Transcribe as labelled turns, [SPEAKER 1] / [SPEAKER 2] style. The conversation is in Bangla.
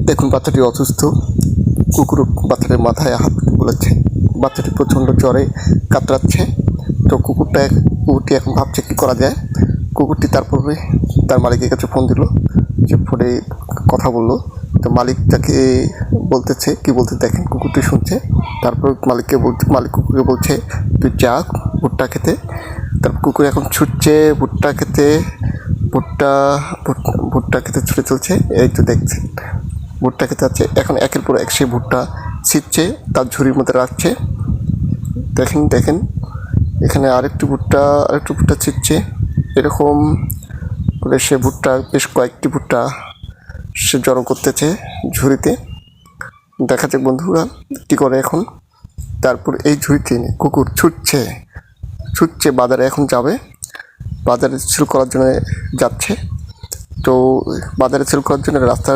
[SPEAKER 1] দেখুন বাচ্চাটি অসুস্থ। কুকুর বাচ্চাটির মাথায় হাত বুলাচ্ছে। বাচ্চাটি প্রচণ্ড জ্বরে কাতরাচ্ছে। তো কুকুরটি এখন ভাবছে কী করা যায়। কুকুরটি তারপরে তার মালিকের কাছে ফোন দিল, যে ফোনে কথা বললো। তো মালিক তাকে বলতেছে, কি বলতে দেখেন কুকুরটি শুনছে। তারপর মালিক কুকুরকে বলছে তুই যা ভুট্টা খেতে। তারপর কুকুর এখন ছুটছে ভুট্টা খেতে, ভুট্টা খেতে ছুটে চলছে। এই তো দেখছেন ভুট্টা খেতে যাচ্ছে। এখন একের পর এক সে ভুট্টা ছিটছে, তার ঝুড়ির মধ্যে রাখছে। দেখেন এখানে আরেকটু ভুট্টা ছিটছে। এরকম করে সে বেশ কয়েকটি ভুট্টা সে জড়ো করতেছে ঝুড়িতে। দেখা যাক বন্ধুরা কী করে এখন। তারপর এই ঝুড়িতে কুকুর ছুটছে বাজারে এখন যাবে। বাজারে সেল করার জন্য যাচ্ছে। তো বাজারে সেল করার জন্য রাস্তা